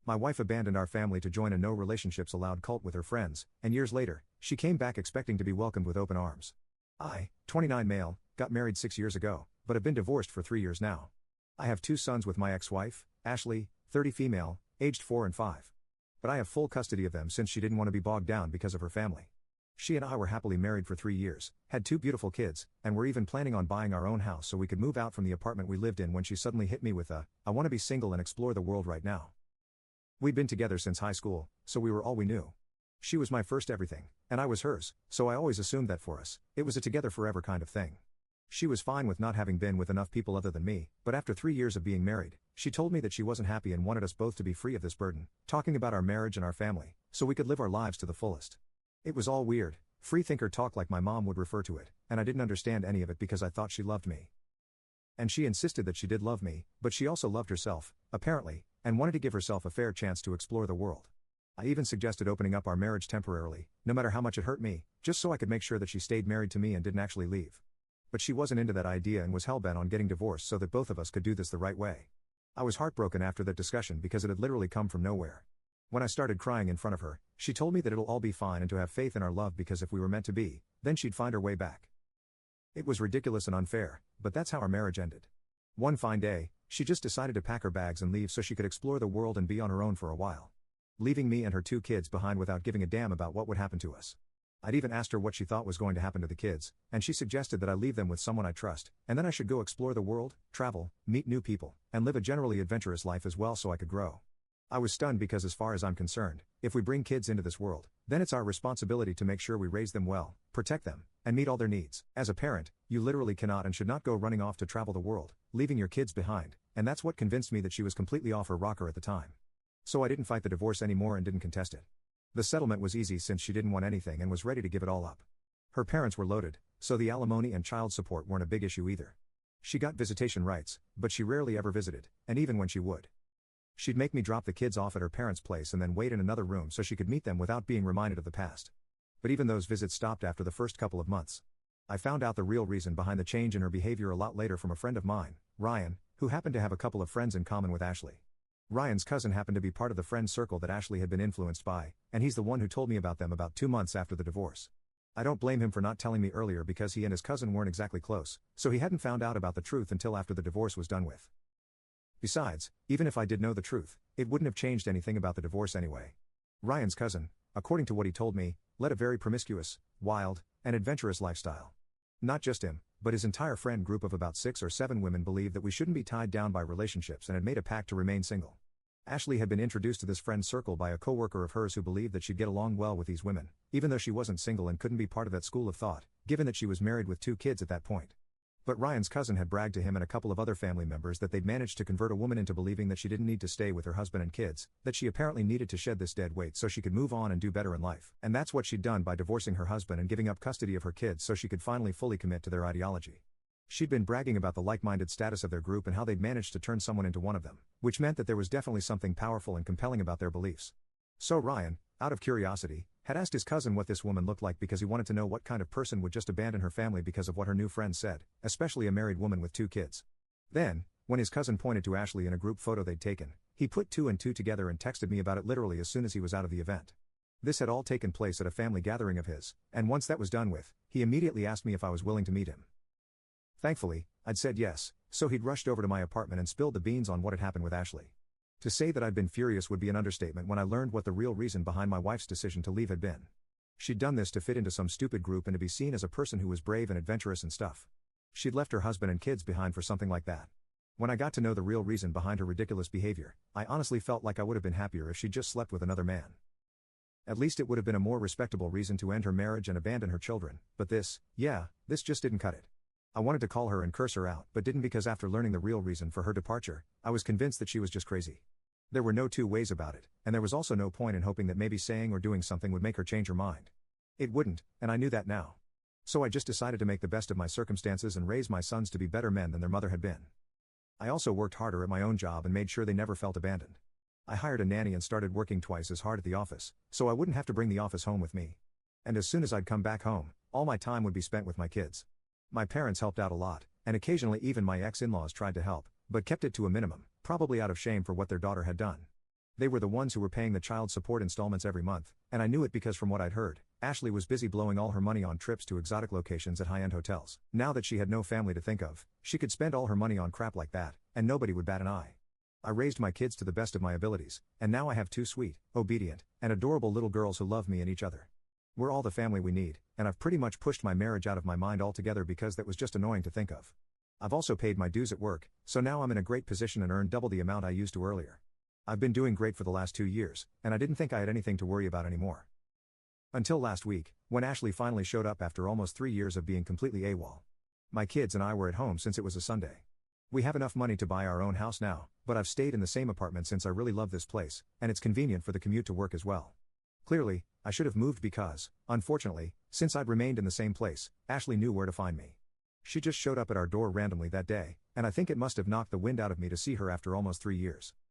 My wife abandoned our family to join a no relationships allowed cult with her friends, and years later, she came back expecting to be welcomed with open arms. I, 29 male, got married 6 years ago, but have been divorced for 3 years now. I have 2 sons with my ex-wife, Ashley, 30 female, aged 4 and 5. But I have full custody of them since she didn't want to be bogged down because of her family. She and I were happily married for 3 years, had 2 beautiful kids, and were even planning on buying our own house so we could move out from the apartment we lived in when she suddenly hit me with I want to be single and explore the world right now. We'd been together since high school, so we were all we knew. She was my first everything, and I was hers, so I always assumed that for us, it was a together forever kind of thing. She was fine with not having been with enough people other than me, but after 3 years of being married, she told me that she wasn't happy and wanted us both to be free of this burden, talking about our marriage and our family, so we could live our lives to the fullest. It was all weird, freethinker talk like my mom would refer to it, and I didn't understand any of it because I thought she loved me. And she insisted that she did love me, but she also loved herself, apparently, and wanted to give herself a fair chance to explore the world. I even suggested opening up our marriage temporarily, no matter how much it hurt me, just so I could make sure that she stayed married to me and didn't actually leave. But she wasn't into that idea and was hellbent on getting divorced so that both of us could do this the right way. I was heartbroken after that discussion because it had literally come from nowhere. When I started crying in front of her, she told me that it'll all be fine and to have faith in our love because if we were meant to be, then she'd find her way back. It was ridiculous and unfair, but that's how our marriage ended. One fine day, she just decided to pack her bags and leave so she could explore the world and be on her own for a while. Leaving me and her 2 kids behind without giving a damn about what would happen to us. I'd even asked her what she thought was going to happen to the kids, and she suggested that I leave them with someone I trust, and then I should go explore the world, travel, meet new people, and live a generally adventurous life as well so I could grow. I was stunned because as far as I'm concerned, if we bring kids into this world, then it's our responsibility to make sure we raise them well, protect them, and meet all their needs. As a parent, you literally cannot and should not go running off to travel the world, leaving your kids behind, and that's what convinced me that she was completely off her rocker at the time. So I didn't fight the divorce anymore and didn't contest it. The settlement was easy since she didn't want anything and was ready to give it all up. Her parents were loaded, so the alimony and child support weren't a big issue either. She got visitation rights, but she rarely ever visited, and even when she would, she'd make me drop the kids off at her parents' place and then wait in another room so she could meet them without being reminded of the past. But even those visits stopped after the first couple of months. I found out the real reason behind the change in her behavior a lot later from a friend of mine, Ryan, who happened to have a couple of friends in common with Ashley. Ryan's cousin happened to be part of the friend circle that Ashley had been influenced by, and he's the one who told me about them about 2 months after the divorce. I don't blame him for not telling me earlier because he and his cousin weren't exactly close, so he hadn't found out about the truth until after the divorce was done with. Besides, even if I did know the truth, it wouldn't have changed anything about the divorce anyway. Ryan's cousin, according to what he told me, led a very promiscuous, wild, and adventurous lifestyle. Not just him, but his entire friend group of about 6 or 7 women believed that we shouldn't be tied down by relationships and had made a pact to remain single. Ashley had been introduced to this friend circle by a coworker of hers who believed that she'd get along well with these women, even though she wasn't single and couldn't be part of that school of thought, given that she was married with 2 kids at that point. But Ryan's cousin had bragged to him and a couple of other family members that they'd managed to convert a woman into believing that she didn't need to stay with her husband and kids, that she apparently needed to shed this dead weight so she could move on and do better in life. And that's what she'd done by divorcing her husband and giving up custody of her kids so she could finally fully commit to their ideology. She'd been bragging about the like-minded status of their group and how they'd managed to turn someone into one of them, which meant that there was definitely something powerful and compelling about their beliefs. So Ryan, out of curiosity, had asked his cousin what this woman looked like because he wanted to know what kind of person would just abandon her family because of what her new friend said, especially a married woman with 2 kids. Then, when his cousin pointed to Ashley in a group photo they'd taken, he put 2 and 2 together and texted me about it literally as soon as he was out of the event. This had all taken place at a family gathering of his, and once that was done with, he immediately asked me if I was willing to meet him. Thankfully, I'd said yes, so he'd rushed over to my apartment and spilled the beans on what had happened with Ashley. To say that I'd been furious would be an understatement when I learned what the real reason behind my wife's decision to leave had been. She'd done this to fit into some stupid group and to be seen as a person who was brave and adventurous and stuff. She'd left her husband and kids behind for something like that. When I got to know the real reason behind her ridiculous behavior, I honestly felt like I would have been happier if she'd just slept with another man. At least it would have been a more respectable reason to end her marriage and abandon her children, but this just didn't cut it. I wanted to call her and curse her out but didn't because after learning the real reason for her departure, I was convinced that she was just crazy. There were no 2 ways about it, and there was also no point in hoping that maybe saying or doing something would make her change her mind. It wouldn't, and I knew that now. So I just decided to make the best of my circumstances and raise my sons to be better men than their mother had been. I also worked harder at my own job and made sure they never felt abandoned. I hired a nanny and started working twice as hard at the office, so I wouldn't have to bring the office home with me. And as soon as I'd come back home, all my time would be spent with my kids. My parents helped out a lot, and occasionally even my ex-in-laws tried to help, but kept it to a minimum, probably out of shame for what their daughter had done. They were the ones who were paying the child support installments every month, and I knew it because from what I'd heard, Ashley was busy blowing all her money on trips to exotic locations at high-end hotels. Now that she had no family to think of, she could spend all her money on crap like that, and nobody would bat an eye. I raised my kids to the best of my abilities, and now I have two sweet, obedient, and adorable little girls who love me and each other. We're all the family we need, and I've pretty much pushed my marriage out of my mind altogether because that was just annoying to think of. I've also paid my dues at work, so now I'm in a great position and earn double the amount I used to earlier. I've been doing great for the last 2 years, and I didn't think I had anything to worry about anymore. Until last week, when Ashley finally showed up after almost 3 years of being completely AWOL. My kids and I were at home since it was a Sunday. We have enough money to buy our own house now, but I've stayed in the same apartment since I really love this place, and it's convenient for the commute to work as well. Clearly, I should have moved because, unfortunately, since I'd remained in the same place, Ashley knew where to find me. She just showed up at our door randomly that day, and I think it must have knocked the wind out of me to see her after almost 3 years.